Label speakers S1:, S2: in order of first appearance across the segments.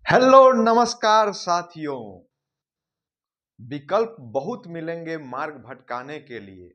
S1: Hello नमस्कार साथियों। विकल्प बहुत मिलेंगे मार्ग भटकाने के लिए।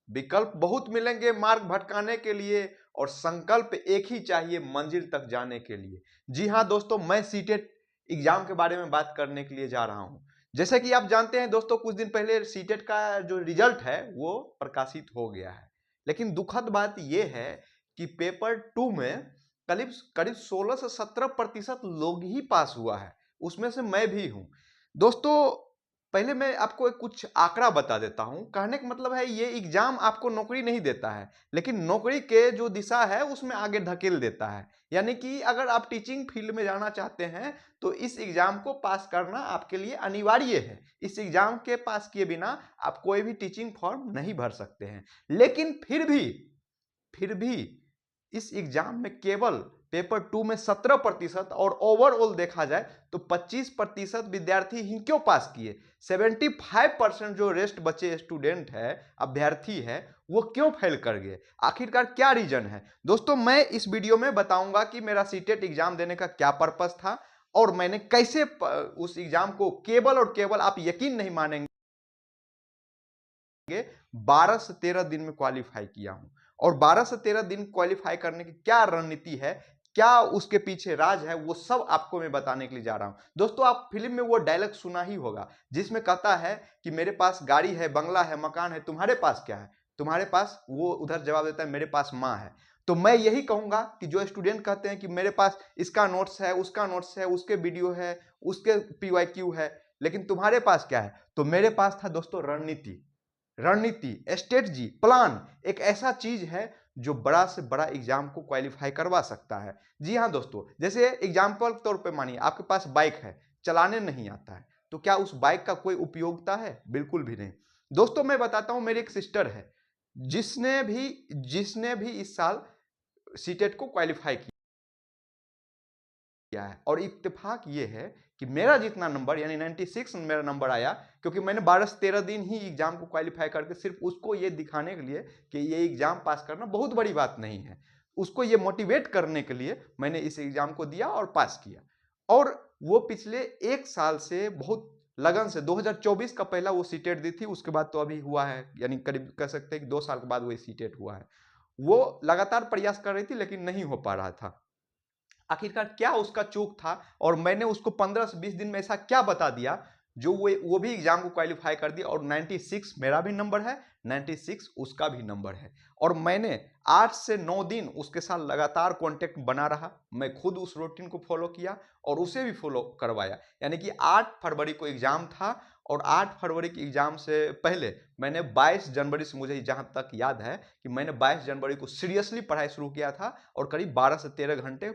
S1: विकल्प बहुत मिलेंगे मार्ग भटकाने के लिए और संकल्प एक ही चाहिए मंजिल तक जाने के लिए। जी हाँ दोस्तों, मैं सीटेट एग्जाम के बारे में बात करने के लिए जा रहा हूं। जैसे कि आप जानते हैं दोस्तों, कुछ दिन पहले सीटेट का जो रिजल्ट है वो प्रकाशित हो गया है। लेकिन दुखद बात यह है कि पेपर 2 में करीब करीब 16 से 17% लोग ही पास हुआ है। उसमें से मैं भी हूं दोस्तों। पहले मैं आपको एक कुछ आंकड़ा बता देता हूं। कहने का मतलब है, ये एग्जाम आपको नौकरी नहीं देता है, लेकिन नौकरी के जो दिशा है उसमें आगे धकेल देता है। यानी कि अगर आप टीचिंग फील्ड में जाना चाहते हैं तो इस एग्जाम को पास करना आपके लिए अनिवार्य है। इस एग्जाम के पास किए बिना आप कोई भी टीचिंग फॉर्म नहीं भर सकते हैं। लेकिन फिर भी इस एग्जाम में केवल पेपर 2 में 17% और ओवरऑल देखा जाए तो 25% विद्यार्थी ही क्यों पास किए। 75% जो रेस्ट बचे स्टूडेंट है, अभ्यर्थी है, वो क्यों फेल कर गए। आखिरकार क्या रीजन है दोस्तों, मैं इस वीडियो में बताऊंगा कि मेरा सीटेट एग्जाम देने का क्या पर्पस था और मैंने कैसे उस एग्जाम को केवल और केवल, आप यकीन नहीं मानेंगे, 12 से 13 दिन में क्वालिफाई किया हूं। और 12 से 13 दिन क्वालिफाई करने की क्या रणनीति है, क्या उसके पीछे राज है, वो सब आपको मैं बताने के लिए जा रहा हूं। दोस्तों, आप फिल्म में वो डायलॉग सुना ही होगा जिसमें कहता है कि मेरे पास गाड़ी है, बंगला है, मकान है, तुम्हारे पास क्या है। तुम्हारे पास, वो उधर जवाब देता है, मेरे पास मां है। तो मैं यही कहूंगा कि जो स्टूडेंट कहते हैं कि मेरे पास इसका नोट्स है, उसका नोट्स है, उसके वीडियो है, उसके पीवाईक्यू है, लेकिन तुम्हारे पास क्या है, तो मेरे पास था दोस्तों रणनीति। स्ट्रेटजी, प्लान एक ऐसा चीज है जो बड़ा से बड़ा एग्जाम को क्वालिफाई करवा सकता है। जी हाँ दोस्तों, जैसे एग्जाम्पल के तौर पे मानिए आपके पास बाइक है, चलाने नहीं आता है, तो क्या उस बाइक का कोई उपयोगिता है? बिल्कुल भी नहीं। दोस्तों, मैं बताता हूं, मेरी एक सिस्टर है जिसने भी इस साल सीटेट को क्वालिफाई किया है। और इत्तेफाक ये है कि मेरा जितना नंबर यानी 96 मेरा नंबर आया, क्योंकि मैंने 12 से 13 दिन ही एग्जाम को क्वालिफाई करके सिर्फ उसको ये दिखाने के लिए कि ये एग्जाम पास करना बहुत बड़ी बात नहीं है, उसको ये मोटिवेट करने के लिए मैंने इस एग्जाम को दिया और पास किया। और वो पिछले एक साल से बहुत लगन से 2024 का पहला वो सीटेट दी थी, उसके बाद तो अभी हुआ है, यानी करीब कह सकते हैं कि 2 साल के बाद वो सीटेट हुआ है। वो लगातार प्रयास कर रही थी लेकिन नहीं हो पा रहा था। आखिरकार क्या उसका चूक था और मैंने उसको 15 से 20 दिन में ऐसा क्या बता दिया जो वो भी एग्जाम को क्वालिफाई कर दिया। और 96 मेरा भी नंबर है, 96 उसका भी नंबर है। और मैंने 8 से 9 दिन उसके साथ लगातार कांटेक्ट बना रहा। मैं खुद उस रूटीन को फॉलो किया और उसे भी फॉलो करवाया। यानी कि 8 फरवरी को एग्जाम था और 8 फरवरी के एग्जाम से पहले मैंने 22 जनवरी से, मुझे जहां तक याद है कि मैंने 22 जनवरी को सीरियसली पढ़ाई शुरू किया था और करीब 12 से 13 घंटे,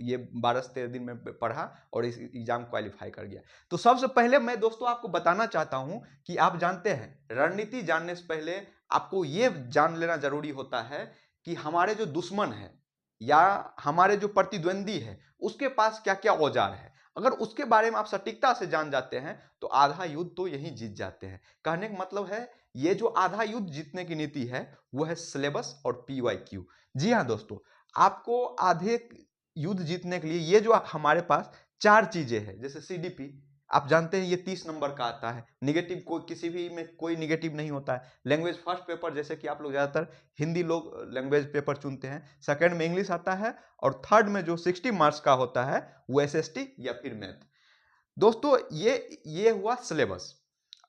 S1: ये 12 से 13 दिन में पढ़ा और इस एग्जाम क्वालिफाई कर गया। तो सबसे पहले मैं दोस्तों आपको बताना चाहता हूं कि आप जानते हैं, रणनीति जानने से पहले आपको ये जान लेना जरूरी होता है कि हमारे जो दुश्मन है या हमारे जो प्रतिद्वंदी है उसके पास क्या क्या औजार है। अगर उसके बारे में आप सटीकता से जान जाते हैं तो आधा युद्ध तो यही जीत जाते हैं। कहने का मतलब है, ये जो आधा युद्ध जीतने की नीति है वो है सिलेबस और पीवाईक्यू। जी हाँ दोस्तों, आपको आधे युद्ध जीतने के लिए ये जो हमारे पास 4 चीजें हैं, जैसे सीडीपी, आप जानते हैं ये 30 नंबर का आता है। निगेटिव कोई किसी भी में कोई निगेटिव नहीं होता है। लैंग्वेज फर्स्ट पेपर, जैसे कि आप लोग ज्यादातर हिंदी लोग लैंग्वेज पेपर चुनते हैं। सेकंड में इंग्लिश आता है और थर्ड में जो 60 मार्क्स का होता है वो एसएसटी या फिर मैथ। दोस्तों, ये हुआ सिलेबस।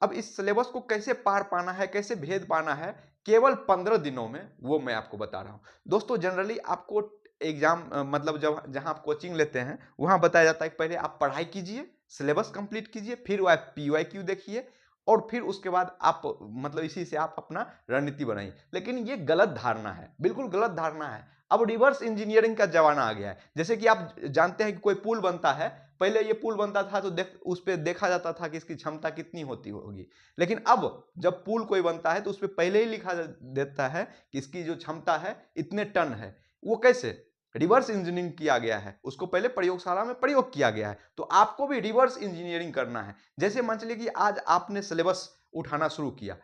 S1: अब इस सिलेबस को कैसे पार पाना है, कैसे भेद पाना है, केवल 15 दिनों में, वो मैं आपको बता रहा हूं। दोस्तों, जनरली आपको एग्जाम मतलब जब जहां आप कोचिंग लेते हैं वहां बताया जाता है कि पहले आप पढ़ाई कीजिए, सिलेबस कंप्लीट कीजिए, फिर आप पीवाईक्यू देखिए और फिर उसके बाद आप मतलब इसी से आप अपना रणनीति बनाइए। लेकिन ये गलत धारणा है, बिल्कुल गलत धारणा है। अब रिवर्स इंजीनियरिंग का जमाना आ गया है। जैसे कि आप जानते हैं कि कोई पुल बनता है, पहले ये पुल बनता था तो उस पर देखा जाता था कि इसकी क्षमता कितनी होती होगी। लेकिन अब जब पुल कोई बनता है तो उस पर पहले ही लिखा देता है कि इसकी जो क्षमता है इतने टन है। वो कैसे? रिवर्स इंजीनियरिंग किया गया है, उसको पहले प्रयोगशाला में प्रयोग किया गया है। तो आपको भी रिवर्स इंजीनियरिंग करना है। जैसे मान चलिए कि आज आपने सिलेबस उठाना शुरू किया,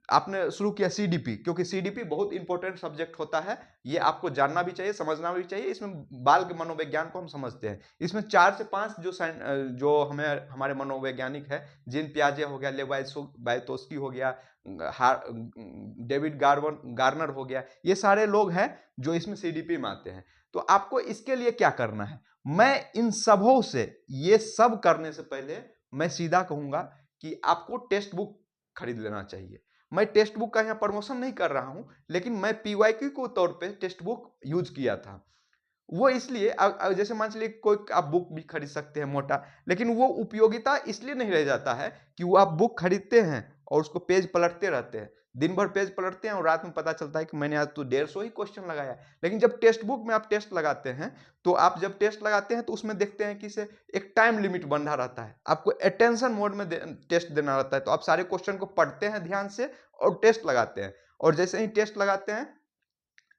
S1: आपने शुरू किया सीडीपी, क्योंकि सीडीपी बहुत इंपॉर्टेंट सब्जेक्ट होता है, ये आपको जानना भी चाहिए, समझना भी चाहिए। इसमें बाल के मनोविज्ञान को हम समझते हैं। इसमें 4 से 5 जो हमारे मनोवैज्ञानिक है, जीन पियाजे हो गया, वाइतोस्की हो गया, डेविड गार्नर हो गया, ये सारे लोग हैं जो इसमें सीडीपी में आते हैं। तो आपको इसके लिए क्या करना है, मैं इन सबों से, ये सब करने से पहले मैं सीधा कहूंगा कि आपको टेक्स्ट बुक खरीद लेना चाहिए। मैं टेक्स्ट बुक का यहाँ प्रमोशन नहीं कर रहा हूं, लेकिन मैं पीवाईक्यू के तौर पे टेक्स्ट बुक यूज किया था। वो इसलिए जैसे मान चलिए कोई आप बुक भी खरीद सकते हैं मोटा, लेकिन वो उपयोगिता इसलिए नहीं रह जाता है कि वो आप बुक खरीदते हैं और उसको पेज पलटते रहते हैं, दिन भर पेज पलटते हैं और रात में पता चलता है कि मैंने आज तो 150 ही क्वेश्चन लगाया। लेकिन जब टेक्स्ट बुक में आप टेस्ट लगाते हैं, तो आप जब टेस्ट लगाते हैं तो उसमें देखते हैं कि इसे एक टाइम लिमिट बंधा रहता है, आपको अटेंशन मोड में टेस्ट देना रहता है। तो आप सारे क्वेश्चन को पढ़ते हैं ध्यान से और टेस्ट लगाते हैं, और जैसे ही टेस्ट लगाते हैं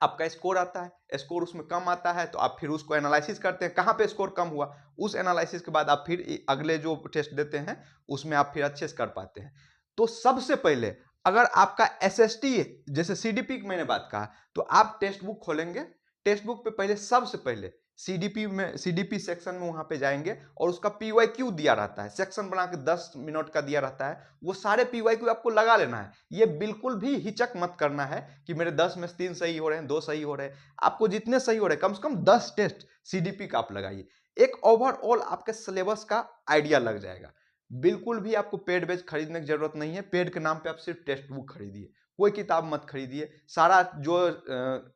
S1: आपका स्कोर आता है, स्कोर उसमें कम आता है तो आप फिर उसको एनालिसिस करते हैं कहाँ पे स्कोर कम हुआ। उस एनालिसिस के बाद आप फिर अगले जो टेस्ट देते हैं उसमें आप फिर अच्छे से कर पाते हैं। तो सबसे पहले अगर आपका एसएसटी, जैसे सीडीपी की मैंने बात कहा, तो आप टेक्स्ट बुक खोलेंगे, टेक्स्ट बुक पे पहले सबसे पहले सीडीपी सेक्शन में वहां पे जाएंगे और उसका पीवाईक्यू दिया रहता है, सेक्शन बना के 10 मिनट का दिया रहता है, वो सारे पीवाईक्यू आपको लगा लेना है। ये बिल्कुल भी हिचक मत करना है कि मेरे 10 में 3 सही हो रहे हैं, 2 सही हो रहे हैं। आपको जितने सही हो रहे हैं, कम से कम 10 टेस्ट सीडीपी का आप लगाइए, एक ओवरऑल आपके सिलेबस का आइडिया लग जाएगा। बिल्कुल भी आपको पेड बैच खरीदने की जरूरत नहीं है, पेड के नाम पे आप सिर्फ टेक्स्ट बुक खरीदिए, कोई किताब मत खरीदिए। सारा जो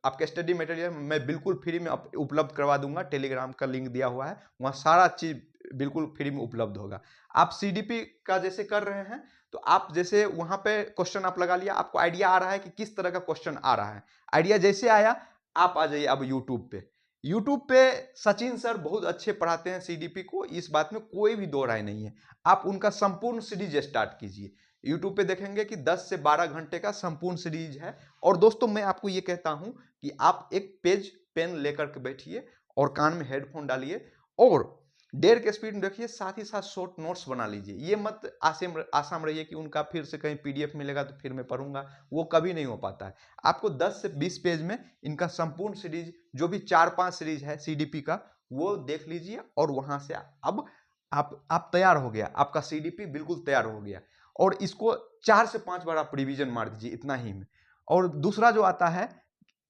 S1: आपका स्टडी मटेरियल मैं बिल्कुल फ्री में उपलब्ध करवा दूंगा, टेलीग्राम का लिंक दिया हुआ है, वहाँ सारा चीज़ बिल्कुल फ्री में उपलब्ध होगा। आप सीडीपी का जैसे कर रहे हैं, तो आप जैसे वहाँ पे क्वेश्चन आप लगा लिया, आपको आइडिया आ रहा है कि किस तरह का क्वेश्चन आ रहा है, आइडिया जैसे आया आप आ जाइए अब यूट्यूब पे। यूट्यूब पे सचिन सर बहुत अच्छे पढ़ाते हैं सीडीपी को, इस बात में कोई भी दो राय नहीं है। आप उनका संपूर्ण सीरीज स्टार्ट कीजिए, यूट्यूब पे देखेंगे कि 10 से 12 घंटे का संपूर्ण सीरीज है। और दोस्तों मैं आपको ये कहता हूं कि आप एक पेज पेन लेकर के बैठिए और कान में हेडफोन डालिए और 1.5 के स्पीड में देखिए, साथ ही साथ शॉर्ट नोट्स बना लीजिए। ये मत आसाम रहिए कि उनका फिर से कहीं पीडीएफ मिलेगा तो फिर मैं पढ़ूंगा, वो कभी नहीं हो पाता है। आपको 10 से 20 पेज में इनका संपूर्ण सीरीज, जो भी 4-5 सीरीज है सीडीपी का, वो देख लीजिए और वहां से अब आप तैयार हो गया, आपका सीडीपी बिल्कुल तैयार हो गया। और इसको 4 से 5 बार आप रिवीजन मार दीजिए, इतना ही में। और दूसरा जो आता है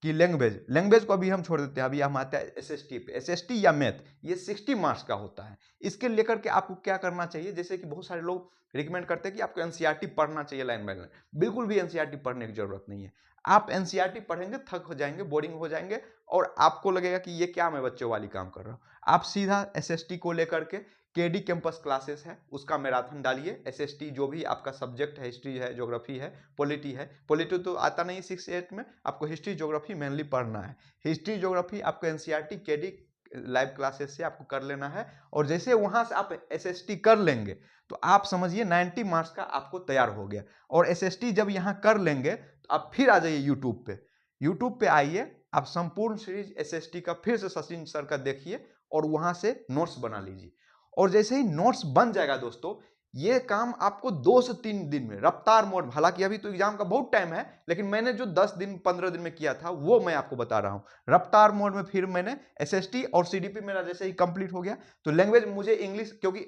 S1: कि लैंग्वेज को अभी हम छोड़ देते हैं, अभी हम आते हैं एसएसटी पे। एसएसटी या मैथ, ये 60 मार्क्स का होता है। इसके लेकर के आपको क्या करना चाहिए, जैसे कि बहुत सारे लोग रिकमेंड करते हैं कि आपको एनसीईआरटी पढ़ना चाहिए लाइन बाय लाइन। बिल्कुल भी एनसीईआरटी पढ़ने की जरूरत नहीं है। आप एनसीईआरटी पढ़ेंगे थक हो जाएंगे, बोरिंग हो जाएंगे और आपको लगेगा कि ये क्या मैं बच्चों वाली काम कर रहा हूँ। आप सीधा एसएसटी को लेकर के केडी कैंपस क्लासेस है, उसका मैराथन डालिए। एसएसटी जो भी आपका सब्जेक्ट है, हिस्ट्री है, ज्योग्राफी है, पॉलिटी है, पॉलिटी तो आता नहीं 6-8 में, आपको हिस्ट्री ज्योग्राफी मेनली पढ़ना है। हिस्ट्री ज्योग्राफी आपको एनसीईआरटी केडी लाइव क्लासेस से आपको कर लेना है। और जैसे वहां से आप एसएसटी कर लेंगे तो आप समझिए 90 मार्क्स का आपको तैयार हो गया। और एसएसटी जब यहाँ कर लेंगे तो आप फिर आ जाइए यूट्यूब पे। यूट्यूब पे आइए, आप संपूर्ण सीरीज एसएसटी का फिर से सचिन सर का देखिए और वहां से नोट्स बना लीजिए। और जैसे ही नोट्स बन जाएगा दोस्तों, ये काम आपको 2 से 3 दिन में रफ्तार मोड, हालांकि अभी तो एग्जाम का बहुत टाइम है, लेकिन मैंने जो 10 दिन 15 दिन में किया था वो मैं आपको बता रहा हूं। रफ्तार मोड में फिर मैंने एसएसटी और सीडीपी मेरा जैसे ही कंप्लीट हो गया, तो लैंग्वेज मुझे इंग्लिश, क्योंकि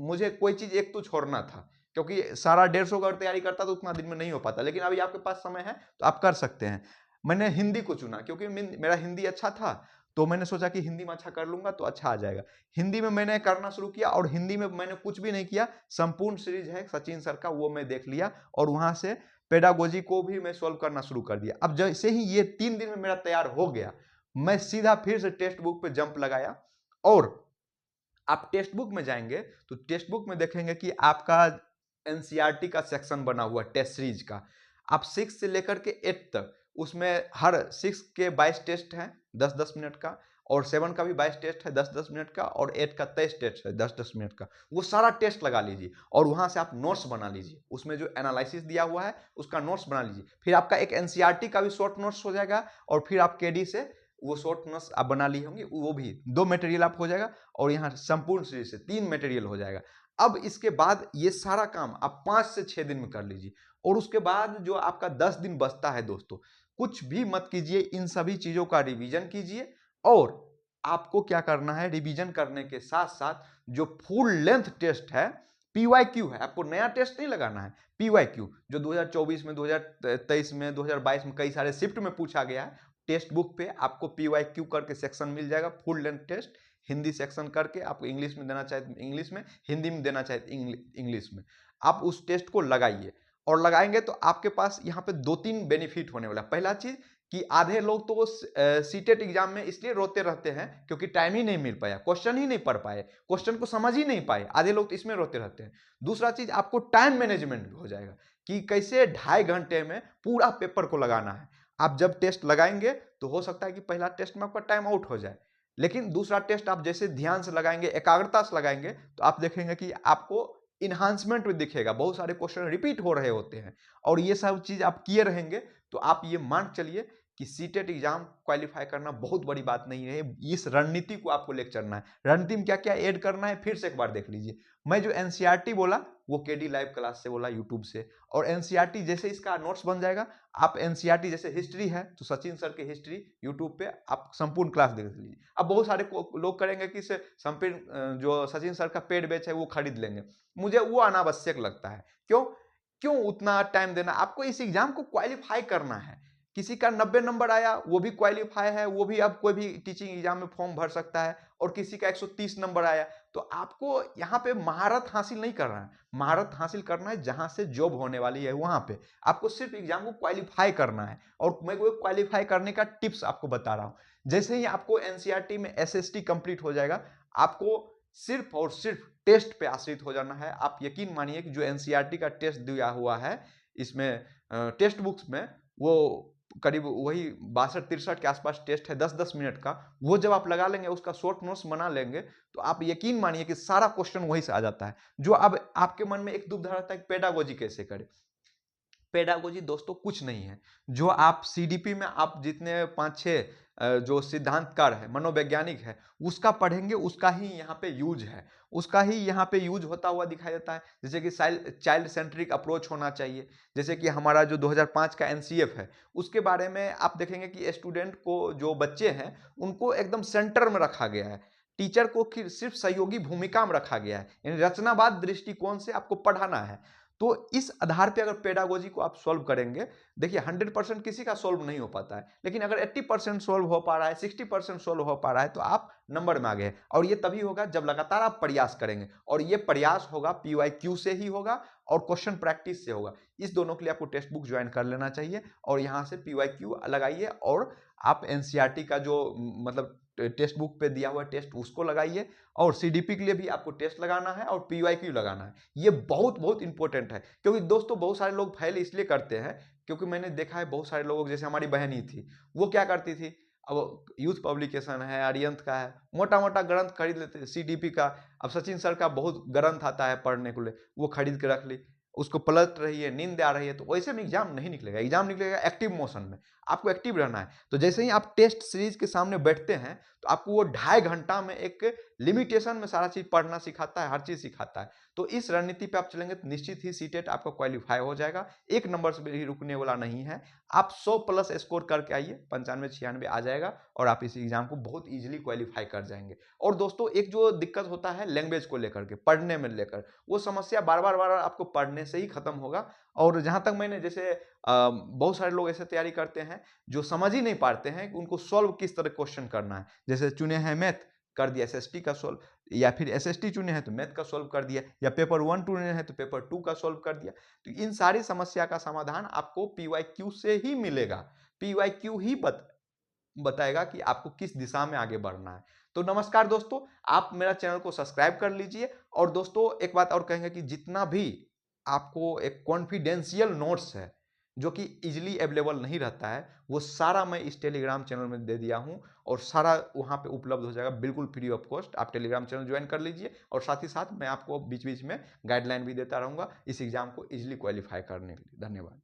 S1: मुझे कोई चीज एक तो छोड़ना था, क्योंकि सारा 150 का तैयारी करता तो उतना दिन में नहीं हो पाता, लेकिन अभी आपके पास समय है तो आप कर सकते हैं। मैंने हिंदी को चुना क्योंकि मेरा हिंदी अच्छा था, तो मैंने सोचा कि हिंदी में अच्छा कर लूंगा तो अच्छा आ जाएगा। हिंदी में मैंने करना शुरू किया और हिंदी में मैंने कुछ भी नहीं किया, संपूर्ण सीरीज है सचिन सर का वो मैं देख लिया और वहां से पेडागोजी को भी मैं सॉल्व करना शुरू कर दिया। अब जैसे ही ये 3 दिन में मेरा तैयार हो गया, मैं सीधा फिर से टेक्स्ट बुक पे जंप लगाया। और आप टेक्स्ट बुक में जाएंगे तो टेक्स्ट बुक में देखेंगे कि आपका एनसीईआरटी का सेक्शन बना हुआ टेस्ट सीरीज का, आप 6 से लेकर के 8 तक, उसमें हर 6 के 22 टेस्ट हैं 10-10 मिनट का, और 7 का भी 22 टेस्ट है 10-10 मिनट का, और 8 का 23 टेस्ट है 10-10 मिनट का। वो सारा टेस्ट लगा लीजिए और वहां से आप नोट्स बना लीजिए, उसमें जो एनालिसिस दिया हुआ है उसका नोट्स बना लीजिए। फिर आपका एक एनसीईआरटी का भी शॉर्ट नोट्स हो जाएगा और फिर आप केडी से वो शॉर्ट नोट्स आप बना ली होंगी, वो भी 2 मटेरियल आप हो जाएगा और यहाँ संपूर्ण सीरीज से 3 मटेरियल हो जाएगा। अब इसके बाद ये सारा काम आप 5 से 6 दिन में कर लीजिए। और उसके बाद जो आपका 10 दिन बचता है दोस्तों, कुछ भी मत कीजिए, इन सभी चीजों का रिवीजन कीजिए। और आपको क्या करना है, रिवीजन करने के साथ साथ जो फुल लेंथ टेस्ट है, पीवाईक्यू है, आपको नया टेस्ट नहीं लगाना है, पीवाईक्यू जो 2024 में, 2023 में, 2022 में कई सारे शिफ्ट में पूछा गया है, टेक्स्ट बुक पे आपको पीवाईक्यू करके सेक्शन मिल जाएगा, full length test, Hindi section करके, आपको इंग्लिश में देना चाहे इंग्लिश में, हिंदी में देना चाहे इंग्लिश में, आप उस टेस्ट को लगाइए। और लगाएंगे तो आपके पास यहाँ पे 2-3 बेनिफिट होने वाला है। पहला चीज कि आधे लोग तो सीटेट एग्जाम में इसलिए रोते रहते हैं क्योंकि टाइम ही नहीं मिल पाया, क्वेश्चन ही नहीं पढ़ पाए, क्वेश्चन को समझ ही नहीं पाए, आधे लोग तो इसमें रोते रहते हैं। दूसरा चीज, आपको टाइम मैनेजमेंट हो जाएगा कि कैसे 2.5 घंटे में पूरा पेपर को लगाना है। आप जब टेस्ट लगाएंगे तो हो सकता है कि पहला टेस्ट में आपका टाइम आउट हो जाए, लेकिन दूसरा टेस्ट आप जैसे ध्यान से लगाएंगे, एकाग्रता से लगाएंगे, तो आप देखेंगे कि आपको इन्हांसमेंट भी दिखेगा, बहुत सारे क्वेश्चन रिपीट हो रहे होते हैं। और ये सब चीज आप किए रहेंगे तो आप ये मान चलिए कि सीटेट एग्जाम क्वालिफाई करना बहुत बड़ी बात नहीं है। इस रणनीति को आपको लेकर चलना है। रणनीति में क्या क्या ऐड करना है फिर से एक बार देख लीजिए। मैं जो एनसीईआरटी बोला वो केडी लाइव क्लास से बोला, यूट्यूब से। और एनसीईआरटी जैसे इसका नोट्स बन जाएगा, आप एनसीईआरटी जैसे हिस्ट्री है तो सचिन सर की हिस्ट्री यूट्यूब पे आप संपूर्ण क्लास देख लीजिए। अब बहुत सारे लोग करेंगे कि संपूर्ण जो सचिन सर का पेड बैच है वो खरीद लेंगे, मुझे वो अनावश्यक लगता है। क्यों उतना टाइम देना, आपको इस एग्जाम को क्वालिफाई करना है। किसी का 90 नंबर आया वो भी क्वालिफाई है, वो भी अब कोई भी टीचिंग एग्जाम में फॉर्म भर सकता है। और किसी का 130 नंबर आया, तो आपको यहाँ पे महारत हासिल नहीं करना है, महारत हासिल करना है जहां से जॉब होने वाली है वहां पे आपको सिर्फ एग्जाम को क्वालिफाई करना है। और मैं वो क्वालिफाई करने का टिप्स आपको बता रहा हूं। जैसे ही आपको एनसीईआरटी में एसएसटी कंप्लीट हो जाएगा, आपको सिर्फ और सिर्फ टेस्ट पे आश्रित हो जाना है। आप यकीन मानिए कि जो एनसीईआरटी का टेस्ट दिया हुआ है इसमें टेक्स्ट बुक्स में, वो करीब वही 62-63 के आसपास टेस्ट है, 10-10 मिनट का। वो जब आप लगा लेंगे, उसका शॉर्ट नोट्स बना लेंगे, तो आप यकीन मानिए कि सारा क्वेश्चन वहीं से आ जाता है। जो अब आपके मन में एक दुविधा रहता है कि पेडागोजी कैसे करें। पेडागोजी दोस्तों कुछ नहीं है। जो आप सीडीपी में आप जितने 5-6 जो सिद्धांतकार है, मनोवैज्ञानिक है, उसका पढ़ेंगे, उसका ही यहाँ पे यूज है, उसका ही यहाँ पे यूज होता हुआ दिखाई देता है। जैसे कि चाइल्ड सेंट्रिक अप्रोच होना चाहिए। जैसे कि हमारा जो 2005 का एनसीएफ है, उसके बारे में आप देखेंगे कि स्टूडेंट को, जो बच्चे हैं, उनको एकदम सेंटर में रखा गया है। टीचर को सिर्फ सहयोगी भूमिका में रखा गया है, यानी रचनावाद दृष्टिकोण से आपको पढ़ाना है। तो इस आधार पे अगर पेडागोजी को आप सॉल्व करेंगे, देखिए 100% किसी का सॉल्व नहीं हो पाता है, लेकिन अगर 80% सॉल्व हो पा रहा है, 60% सॉल्व हो पा रहा है, तो आप नंबर में आ गए। और ये तभी होगा जब लगातार आप प्रयास करेंगे, और ये प्रयास होगा पीवाईक्यू से ही होगा और क्वेश्चन प्रैक्टिस से होगा। इस दोनों के लिए आपको टेक्स्ट बुक ज्वाइन कर लेना चाहिए और यहाँ से पीवाईक्यू लगाइए। और आप एनसीईआरटी का जो मतलब टेक्स्ट बुक पे दिया हुआ टेस्ट उसको लगाइए, और सीडीपी के लिए भी आपको टेस्ट लगाना है और पीवाईक्यू लगाना है। ये बहुत बहुत इंपॉर्टेंट है, क्योंकि दोस्तों बहुत सारे लोग फेल इसलिए करते हैं क्योंकि मैंने देखा है बहुत सारे लोगों, जैसे हमारी बहन ही थी, वो क्या करती थी, अब यूथ पब्लिकेशन है, आर्यंत का है, मोटा मोटा ग्रंथ खरीद लेते, सीडीपी का, अब सचिन सर का बहुत ग्रंथ आता है पढ़ने को लिए, वो खरीद के रख ली, उसको पलट रही है, नींद आ रही है, तो वैसे में एग्जाम नहीं निकलेगा। एग्जाम निकलेगा एक्टिव मोशन में, आपको एक्टिव रहना है। तो जैसे ही आप टेस्ट सीरीज के सामने बैठते हैं, तो आपको वो 2.5 घंटा में एक लिमिटेशन में सारा चीज पढ़ना सिखाता है, हर चीज सिखाता है। तो इस रणनीति पे आप चलेंगे तो निश्चित ही सीटेट आपका क्वालिफाई हो जाएगा, एक नंबर से भी रुकने वाला नहीं है। आप 100+ स्कोर करके आइए, 95-96 आ जाएगा और आप इस एग्जाम को बहुत इजीली क्वालिफाई कर जाएंगे। और दोस्तों एक जो दिक्कत होता है लैंग्वेज को लेकर के, पढ़ने में लेकर, वो समस्या बार बार आपको पढ़ने से ही खत्म होगा। और जहां तक मैंने, जैसे बहुत सारे लोग ऐसे तैयारी करते हैं जो समझ ही नहीं पाते हैं कि उनको सॉल्व किस तरह क्वेश्चन करना है। जैसे चुने हैं मैथ, कर दिया एसएसटी का सॉल्व, या फिर एसएसटी चुने हैं तो मैथ का सॉल्व कर दिया, या पेपर 1 चुने हैं तो पेपर 2 का सॉल्व कर दिया। तो इन सारी समस्या का समाधान आपको पीवाईक्यू से ही मिलेगा। पीवाईक्यू ही बताएगा कि आपको किस दिशा में आगे बढ़ना है। तो नमस्कार दोस्तों, आप मेरा चैनल को सब्सक्राइब कर लीजिए। और दोस्तों एक बात और कहेंगे कि जितना भी आपको एक कॉन्फिडेंशियल नोट्स है जो कि इजीली अवेलेबल नहीं रहता है, वो सारा मैं इस टेलीग्राम चैनल में दे दिया हूं, और सारा वहां पे उपलब्ध हो जाएगा बिल्कुल फ्री ऑफ कॉस्ट। आप टेलीग्राम चैनल ज्वाइन कर लीजिए, और साथ ही साथ मैं आपको बीच बीच में गाइडलाइन भी देता रहूंगा इस एग्जाम को इजीली क्वालिफाई करने के लिए। धन्यवाद।